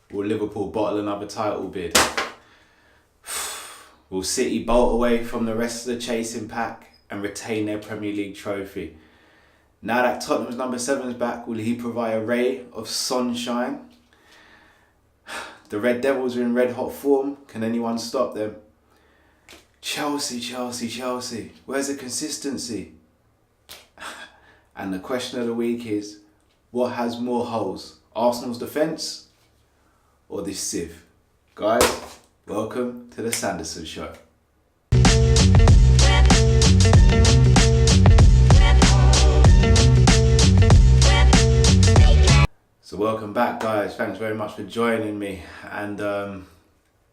Will Liverpool bottle another title bid? Will City bolt away from the rest of the chasing pack and retain their Premier League trophy? Now that Tottenham's number 7 is back, will he provide a ray of sunshine? The Red Devils are in red hot form. Can anyone stop them? Chelsea, Chelsea, Chelsea. Where's the consistency? And the question of the week is, what has more holes? Arsenal's defence or this sieve? Guys, welcome to the Sanderson Show. So welcome back, guys. Thanks very much for joining me. And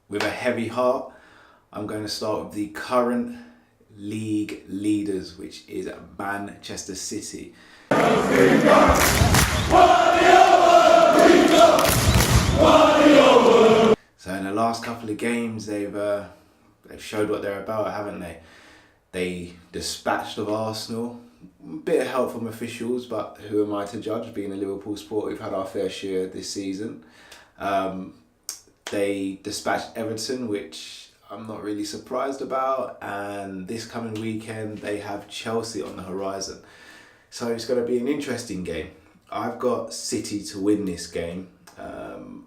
with a heavy heart, I'm going to start with the current league leaders, which is Manchester City. So in the last couple of games, they've showed what they're about, haven't they? They dispatched of Arsenal. A bit of help from officials, but who am I to judge? Being a Liverpool sport, we've had our fair share this season. They dispatched Everton, which I'm not really surprised about. And this coming weekend, they have Chelsea on the horizon. So it's going to be an interesting game. I've got City to win this game.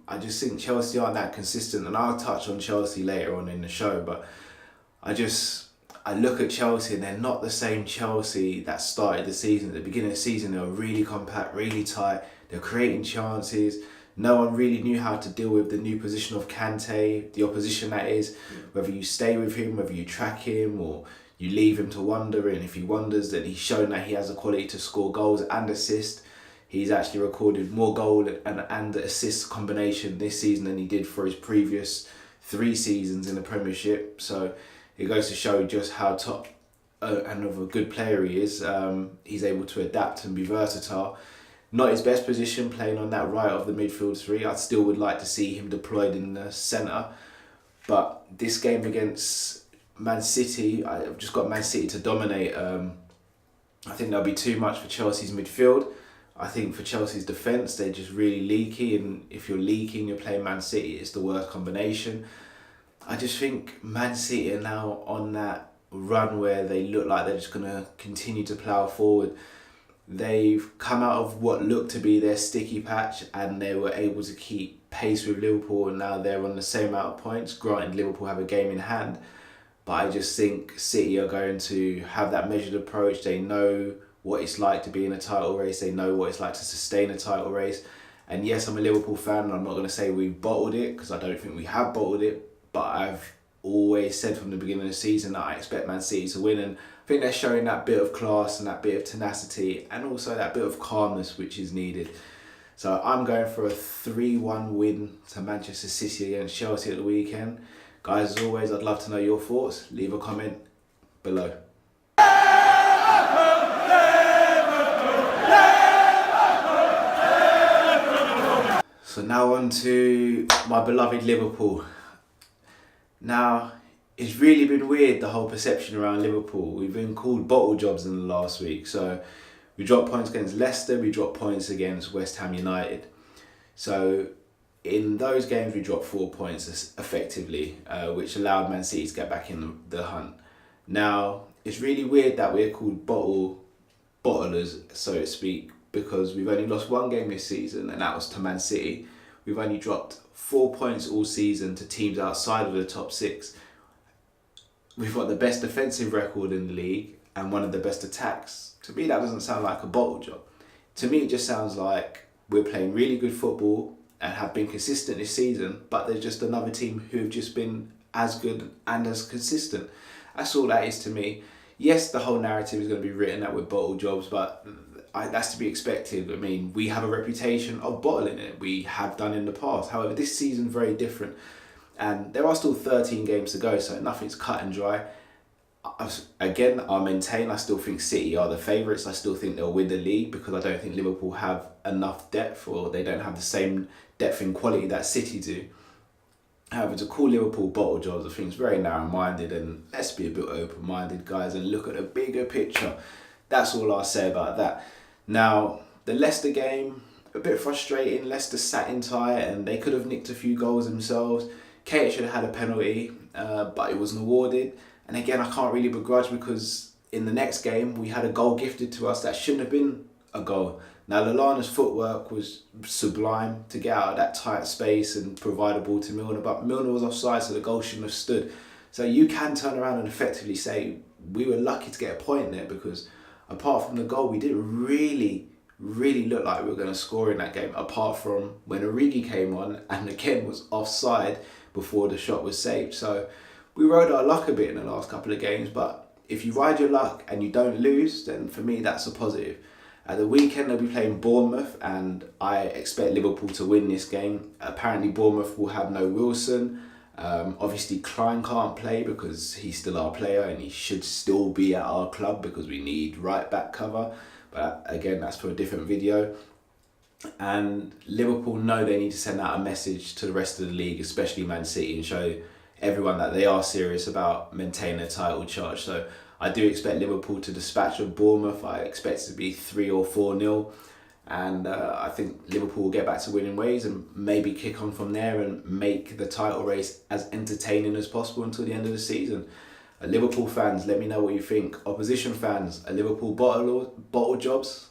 I just think Chelsea aren't that consistent, and I'll touch on Chelsea later on in the show, but I look at Chelsea and they're not the same Chelsea that started the season. At the beginning of the season, they were really compact, really tight. They're creating chances. No one really knew how to deal with the new position of Kante, the opposition that is. Whether you stay with him, whether you track him, or you leave him to wander. And if he wanders, then he's shown that he has the quality to score goals and assist. He's actually recorded more goal and assist combination this season than he did for his previous 3 seasons in the Premiership. So it goes to show just how top and of a good player he is. He's able to adapt and be versatile. Not his best position, playing on that right of the midfield 3. I still would like to see him deployed in the centre. But this game against Man City, I've just got Man City to dominate. I think there'll be too much for Chelsea's midfield. I think for Chelsea's defence, they're just really leaky. And if you're leaking, you're playing Man City, it's the worst combination. I just think Man City are now on that run where they look like they're just going to continue to plough forward. They've come out of what looked to be their sticky patch and they were able to keep pace with Liverpool, and now they're on the same amount of points. Granted, Liverpool have a game in hand, but I just think City are going to have that measured approach. They know what it's like to be in a title race. They know what it's like to sustain a title race. And yes, I'm a Liverpool fan, and I'm not going to say we've bottled it, because I don't think we have bottled it. But I've always said from the beginning of the season that I expect Man City to win, and I think they're showing that bit of class and that bit of tenacity and also that bit of calmness which is needed. So I'm going for a 3-1 win to Manchester City against Chelsea at the weekend. Guys, as always, I'd love to know your thoughts. Leave a comment below. So now on to my beloved Liverpool. Now, it's really been weird, the whole perception around Liverpool. We've been called bottle jobs in the last week. So we dropped points against Leicester, we dropped points against West Ham United. So in those games, we dropped 4 points effectively, which allowed Man City to get back in the hunt. Now, it's really weird that we're called bottlers, so to speak, because we've only lost 1 game this season, and that was to Man City. We've only dropped 4 points all season to teams outside of the top 6. We've got the best defensive record in the league and one of the best attacks. To me, that doesn't sound like a bottle job. To me, it just sounds like we're playing really good football and have been consistent this season, but there's just another team who have just been as good and as consistent. That's all that is to me. Yes, the whole narrative is going to be written that we're bottle jobs, but that's to be expected. I mean, we have a reputation of bottling it. We have done in the past. However, this season very different. And there are still 13 games to go, so nothing's cut and dry. Again, I'll maintain, I still think City are the favourites. I still think they'll win the league because I don't think Liverpool have enough depth, or they don't have the same depth and quality that City do. However, to call Liverpool bottle jobs, I think it's very narrow-minded, and let's be a bit open-minded, guys, and look at the bigger picture. That's all I'll say about that. Now, the Leicester game, a bit frustrating. Leicester sat in tight and they could have nicked a few goals themselves. Kate should have had a penalty, but it wasn't awarded. And again, I can't really begrudge because in the next game, we had a goal gifted to us that shouldn't have been a goal. Now, Lallana's footwork was sublime to get out of that tight space and provide a ball to Milner, but Milner was offside, so the goal shouldn't have stood. So you can turn around and effectively say we were lucky to get a point there because apart from the goal, we didn't really look like we were going to score in that game, apart from when Origi came on and again was offside before the shot was saved. So we rode our luck a bit in the last couple of games, but if you ride your luck and you don't lose, then for me that's a positive. At the weekend they'll be playing Bournemouth and I expect Liverpool to win this game. Apparently Bournemouth will have no Wilson. Obviously Klein can't play because he's still our player and he should still be at our club because we need right back cover. But again, that's for a different video. And Liverpool know they need to send out a message to the rest of the league, especially Man City, and show everyone that they are serious about maintaining a title charge. So I do expect Liverpool to dispatch of Bournemouth. I expect it to be 3 or 4-0. And I think Liverpool will get back to winning ways and maybe kick on from there and make the title race as entertaining as possible until the end of the season. Liverpool fans, let me know what you think. Opposition fans, are Liverpool bottle jobs?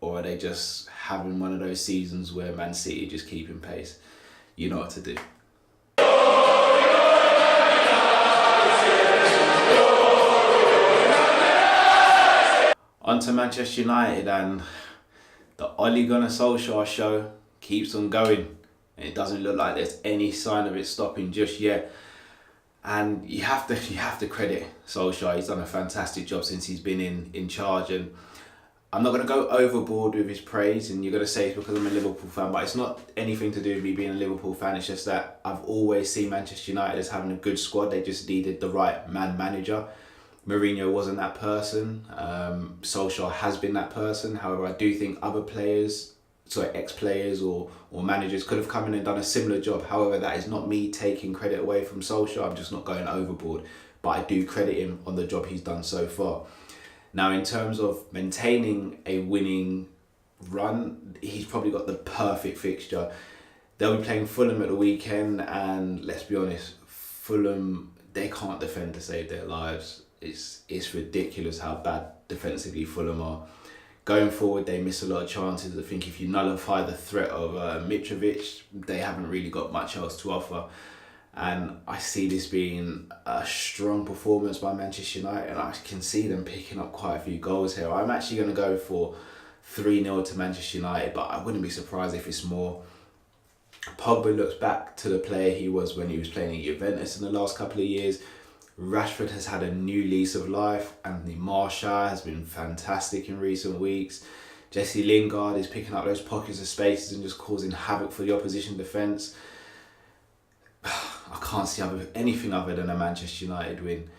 Or are they just having one of those seasons where Man City just keeping pace? You know what to do. On to Manchester United, and the Ole Gunnar Solskjaer show keeps on going. And it doesn't look like there's any sign of it stopping just yet. And you have to credit Solskjaer. He's done a fantastic job since he's been in charge. And I'm not going to go overboard with his praise, and you're going to say it's because I'm a Liverpool fan, but it's not anything to do with me being a Liverpool fan. It's just that I've always seen Manchester United as having a good squad. They just needed the right manager. Mourinho wasn't that person. Solskjaer has been that person. However, I do think other players, ex-players or managers could have come in and done a similar job. However, that is not me taking credit away from Solskjaer. I'm just not going overboard. But I do credit him on the job he's done so far. Now, in terms of maintaining a winning run, he's probably got the perfect fixture. They'll be playing Fulham at the weekend, and let's be honest, Fulham, they can't defend to save their lives. It's ridiculous how bad defensively Fulham are. Going forward, they miss a lot of chances. I think if you nullify the threat of Mitrovic, they haven't really got much else to offer. And I see this being a strong performance by Manchester United, and I can see them picking up quite a few goals here. I'm actually going to go for 3-0 to Manchester United, but I wouldn't be surprised if it's more. Pogba looks back to the player he was when he was playing at Juventus in the last couple of years. Rashford has had a new lease of life. Anthony Martial has been fantastic in recent weeks. Jesse Lingard is picking up those pockets of spaces and just causing havoc for the opposition defence. I can't see anything other than a Manchester United win.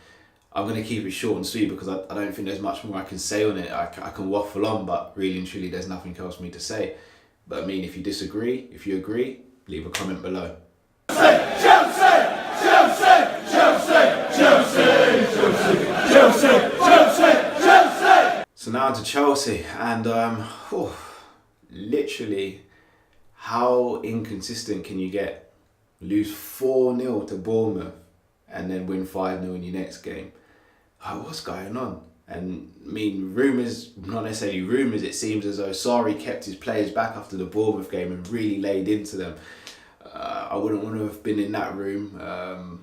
I'm going to keep it short and sweet because I don't think there's much more I can say on it. I can waffle on, but really and truly there's nothing else for me to say. But I mean, if you disagree, if you agree, leave a comment below. So now to Chelsea, and literally, how inconsistent can you get? Lose 4-0 to Bournemouth and then win 5-0 in your next game. What's going on? And I mean, rumours, not necessarily rumours, it seems as though Sarri kept his players back after the Bournemouth game and really laid into them. I wouldn't want to have been in that room.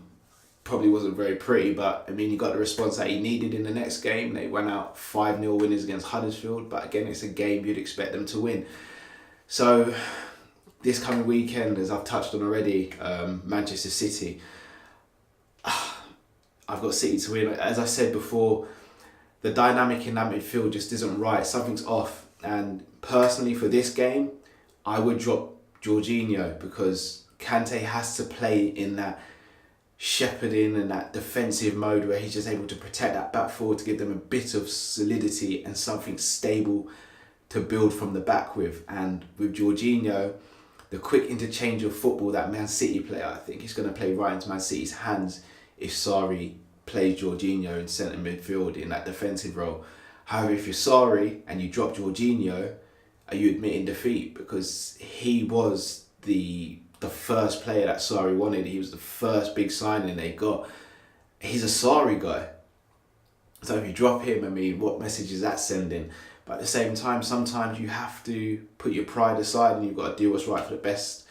Probably wasn't very pretty, but I mean, he got the response that he needed in the next game. They went out 5-0 winners against Huddersfield, but again, it's a game you'd expect them to win. So this coming weekend, as I've touched on already, Manchester City. I've got City to win. As I said before, the dynamic in that midfield just isn't right. Something's off. And personally, for this game, I would drop Jorginho because Kante has to play in that shepherding and that defensive mode where he's just able to protect that back four to give them a bit of solidity and something stable to build from the back with. And with Jorginho, the quick interchange of football that Man City play, I think it's going to play right into Man City's hands if Sarri plays Jorginho in centre midfield in that defensive role. However, if you're Sarri and you drop Jorginho, are you admitting defeat? Because he was the first player that Sarri wanted. He was the first big signing they got. He's a Sarri guy. So if you drop him, I mean, what message is that sending? But at the same time, sometimes you have to put your pride aside and you've got to do what's right for the best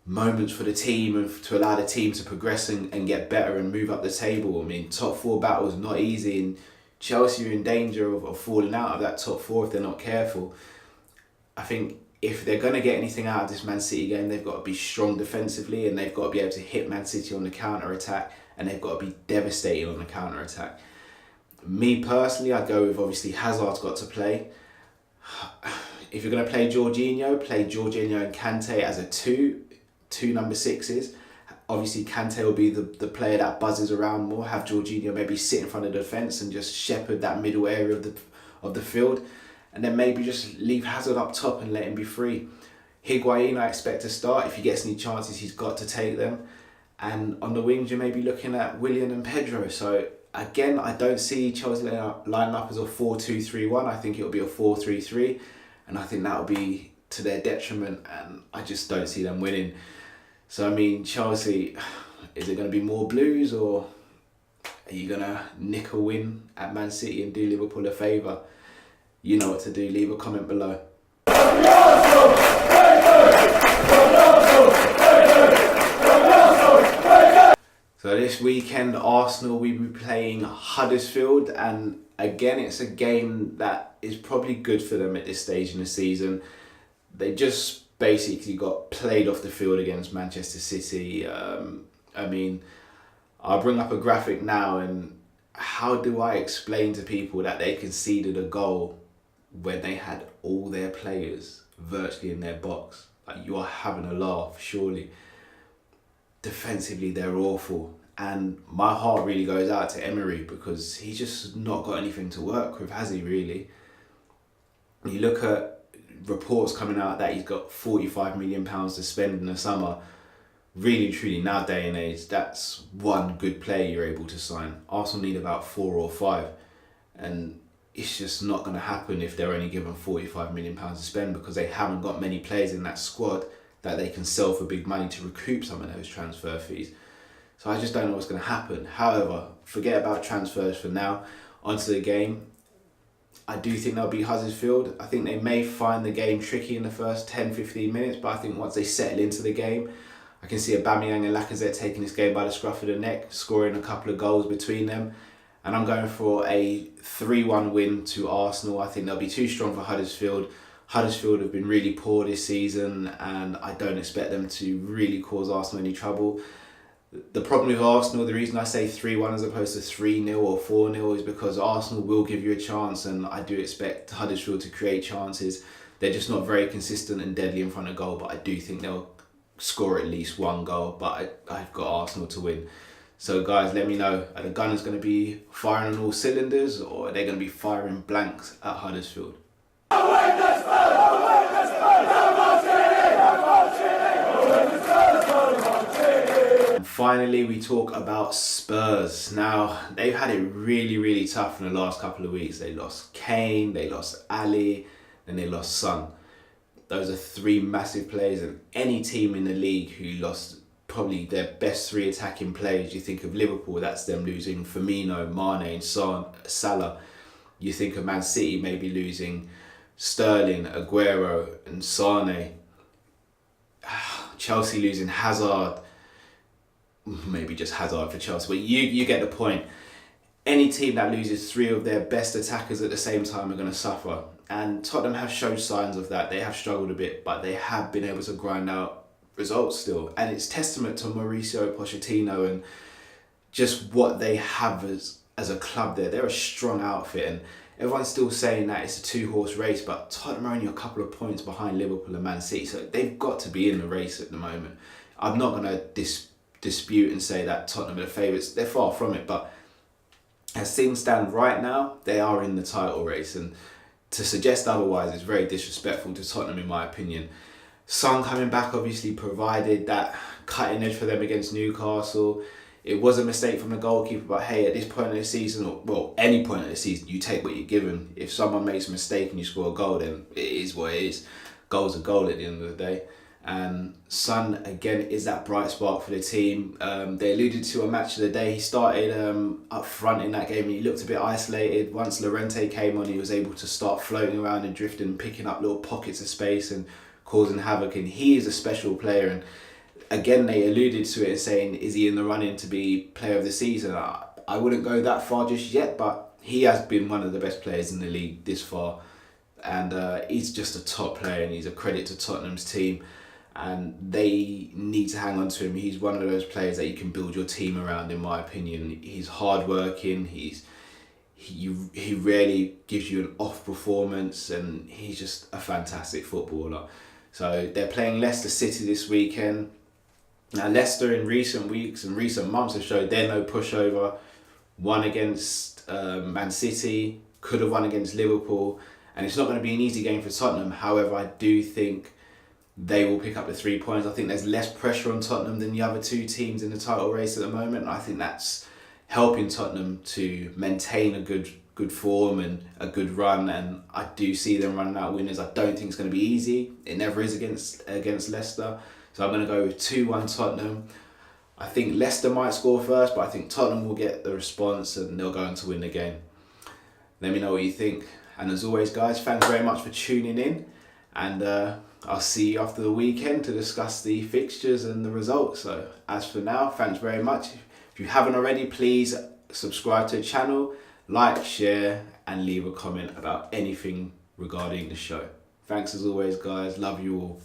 moments for the team and to allow the team to progress and get better and move up the table. I mean, top four battle is not easy, and Chelsea are in danger of falling out of that top four if they're not careful. I think if they're going to get anything out of this Man City game, they've got to be strong defensively, and they've got to be able to hit Man City on the counter-attack, and they've got to be devastating on the counter-attatt. Me personally, I'd go with, obviously, Hazard's got to play. If you're going to play Jorginho and Kante as a two number sixes. Obviously, Kante will be the player that buzzes around more. Have Jorginho maybe sit in front of the defence and just shepherd that middle area of the field. And then maybe just leave Hazard up top and let him be free. Higuain, I expect to start. If he gets any chances, he's got to take them. And on the wings, you're maybe looking at Willian and Pedro. So again, I don't see Chelsea lining up as a 4-2-3-1. I think it'll be a 4-3-3. And I think that'll be to their detriment. And I just don't see them winning. So, I mean, Chelsea, is it going to be more blues, or are you going to nick a win at Man City and do Liverpool a favour? You know what to do. Leave a comment below. So this weekend, Arsenal will be playing Huddersfield, and again, it's a game that is probably good for them at this stage in the season. They just basically got played off the field against Manchester City. I mean, I'll bring up a graphic now, and how do I explain to people that they conceded a goal when they had all their players virtually in their box? Like, you are having a laugh, surely. Defensively, they're awful. And my heart really goes out to Emery, because he's just not got anything to work with, has he, really? You look at reports coming out that he's got £45 million to spend in the summer. Really, truly, now day and age, that's one good player you're able to sign. Arsenal need about 4 or 5. And it's just not going to happen if they're only given £45 million to spend, because they haven't got many players in that squad that they can sell for big money to recoup some of those transfer fees. So I just don't know what's going to happen. However, forget about transfers for now. Onto the game. I do think they'll beat Huddersfield. I think they may find the game tricky in the first 10-15 minutes, but I think once they settle into the game, I can see Aubameyang and Lacazette taking this game by the scruff of the neck, scoring a couple of goals between them. And I'm going for a 3-1 win to Arsenal. I think they'll be too strong for Huddersfield. Huddersfield have been really poor this season, and I don't expect them to really cause Arsenal any trouble. The problem with Arsenal, the reason I say 3-1 as opposed to 3-0 or 4-0 is because Arsenal will give you a chance, and I do expect Huddersfield to create chances. They're just not very consistent and deadly in front of goal, but I do think they'll score at least one goal, but I've got Arsenal to win. So guys, let me know, are the Gunners going to be firing on all cylinders, or are they going to be firing blanks at Huddersfield? Finally, we talk about Spurs. Now, they've had it really, really tough in the last couple of weeks. They lost Kane, they lost Ali, then they lost Son. Those are 3 massive players, and any team in the league who lost probably their best 3 attacking players, you think of Liverpool, that's them losing Firmino, Mane and Salah. You think of Man City maybe losing Sterling, Aguero and Sane. Chelsea losing Hazard. Maybe just Hazard for Chelsea, but you get the point. Any team that loses 3 of their best attackers at the same time are going to suffer. And Tottenham have shown signs of that. They have struggled a bit, but they have been able to grind out results still. And it's testament to Mauricio Pochettino and just what they have as a club there. They're a strong outfit, and everyone's still saying that it's a 2-horse race, but Tottenham are only a couple of points behind Liverpool and Man City, so they've got to be in the race at the moment. I'm not going to dispute and say that Tottenham are the favourites. They're far from it, but as things stand right now, they are in the title race, and to suggest otherwise is very disrespectful to Tottenham in my opinion. Son coming back obviously provided that cutting edge for them against Newcastle. it was a mistake from the goalkeeper, but hey, at this point of the season, or well, any point of the season, you take what you're given. If someone makes a mistake and you score a goal, then it is what it is. Goal's a goal at the end of the day. And Son, again, is that bright spark for the team. They alluded to a match of the day. He started up front in that game and he looked a bit isolated. Once Llorente came on, he was able to start floating around and drifting and picking up little pockets of space and causing havoc. And he is a special player. And again, they alluded to it and saying, is he in the running to be player of the season? I wouldn't go that far just yet, but he has been one of the best players in the league this far. And he's just a top player and he's a credit to Tottenham's team. And they need to hang on to him. He's one of those players that you can build your team around, in my opinion. He's hardworking. He rarely gives you an off performance, and he's just a fantastic footballer. So they're playing Leicester City this weekend. Now Leicester in recent weeks and recent months have showed they're no pushover. Won against Man City, could have won against Liverpool, and it's not going to be an easy game for Tottenham. However, I do think they will pick up the 3 points. I think there's less pressure on Tottenham than the other two teams in the title race at the moment. And I think that's helping Tottenham to maintain a good form and a good run. And I do see them running out winners. I don't think it's going to be easy. It never is against Leicester. So I'm going to go with 2-1 Tottenham. I think Leicester might score first, but I think Tottenham will get the response and they'll go on to win the game. Let me know what you think. And as always, guys, thanks very much for tuning in. And I'll see you after the weekend to discuss the fixtures and the results. So as for now, thanks very much. If you haven't already, please subscribe to the channel, like, share, and leave a comment about anything regarding the show. Thanks as always, guys. Love you all.